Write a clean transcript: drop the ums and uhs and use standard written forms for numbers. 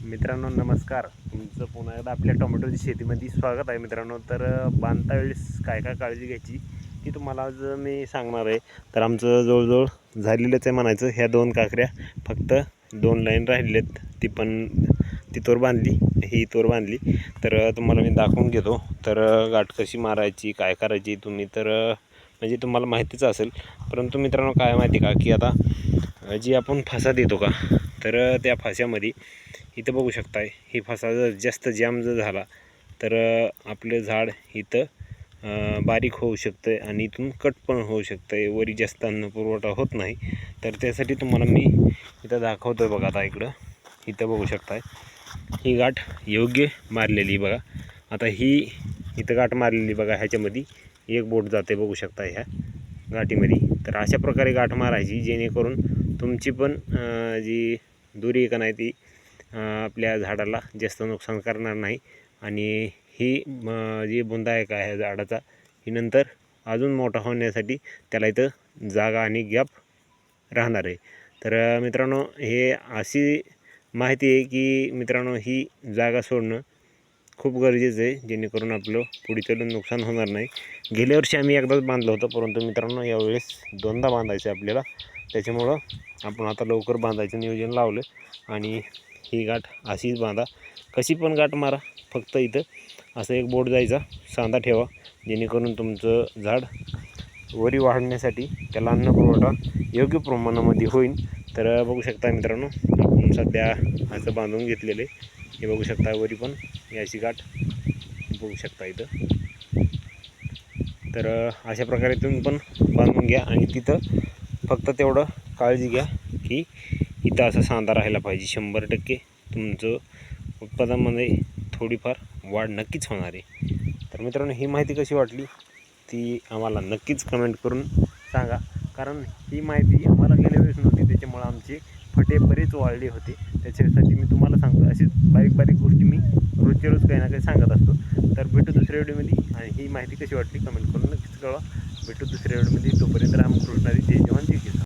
मित्रांनो नमस्कार. तुमचं पुन्हा एकदा आपल्या टोमॅटोची शेतीमध्ये स्वागत आहे मित्रांनो. तर बांधता वेळेस काय काय काळजी घ्यायची ती तुम्हाला आज मी सांगणार आहे. तर आमचं जवळजवळ झालेलंच आहे म्हणायचं. ह्या 2 काकऱ्या फक्त 2 लाईन राहिलेत, ती पण ती तोर बांधली, ही तोर बांधली. तर तुम्हाला मी दाखवून घेतो. तर गाठ कशी मारायची, काय करायची तुम्ही तर म्हणजे तुम्हाला माहितीच असेल. परंतु मित्रांनो काय माहिती का की आता जी आपण फासा देतो का, तर त्या फास्यामध्ये इथं बघू शकताय, ही फासा जर जास्त जाम जर झाला तर आपलं झाड इथं बारीक होऊ शकतं आणि इथून कट पण होऊ शकतं आहे. वरी जास्त अन्न पुरवठा होत नाही. तर त्यासाठी तुम्हाला मी इथं दाखवतो आहे बघा. आता इथं बघू शकताय, ही गाठ योग्य मारलेली बघा. आता ही इथं गाठ मारलेली बघा, ह्याच्यामध्ये एक बोट जाते बघू शकता ह्या गाठीमध्ये. तर अशा प्रकारे गाठ मारायची जेणेकरून तुमची पण जी दुरी का नाही ती आपल्या झाडाला जास्त नुकसान करणार नाही. आणि ही जी बुंदा आहे का ह्या झाडाचा, ही नंतर अजून मोठा होण्यासाठी त्याला इथं जागा आणि गॅप राहणार आहे. तर मित्रांनो हे अशी माहिती आहे की मित्रांनो ही जागा सोडणं खूप गरजेचं आहे, जेणेकरून आपलं पुढे चालून नुकसान होणार नाही. गेल्या वर्षी आम्ही एकदाच बांधलं होतं, परंतु मित्रांनो यावेळेस 2दा बांधायचं आहे आपल्याला. त्याच्यामुळं आपण आता लवकर बांधायचं नियोजन लावलं. आणि ही गाठ अशीच बांधा, कशी पण गाठ मारा, फक्त इथं असं एक बोट जायचा, सांधा ठेवा, जेणेकरून तुमचं झाड वरी वाढण्यासाठी त्याला अन्न पुरवठा योग्य प्रमाणामध्ये होईल. तर बघू शकता मित्रांनो, आपण सध्या असं बांधून घेतलेलं आहे. हे बघू शकता वरी पण याची गाठ बघू शकता इथं. तर अशा प्रकारे तुम्ही पण बांधून घ्या. आणि तिथं फक्त तेवढं काळजी घ्या की इथं असं सांधा राहायला पाहिजे. 100% तुमचं उत्पादनामध्ये थोडीफार वाढ नक्कीच होणार आहे. तर मित्रांनो ही माहिती कशी वाटली ती आम्हाला नक्कीच कमेंट करून सांगा. कारण ही माहिती आम्हाला गेल्या वेळेस नव्हती, त्याच्यामुळं आमचे फटे बरेच वाढले होते. त्याच्यासाठी मी तुम्हाला सांगतो, अशीच बारीक बारीक गोष्टी मी रोजच्या रोज काही ना काही सांगत असतो. तर भेटू दुसऱ्या व्हिडिओमध्ये. आणि ही माहिती कशी वाटली कमेंट करून नक्कीच कळवा. भेटू दुसऱ्या व्हिडिओमध्ये. तोपर्यंत रामकृष्ण हरी. जय जवान जय किसान.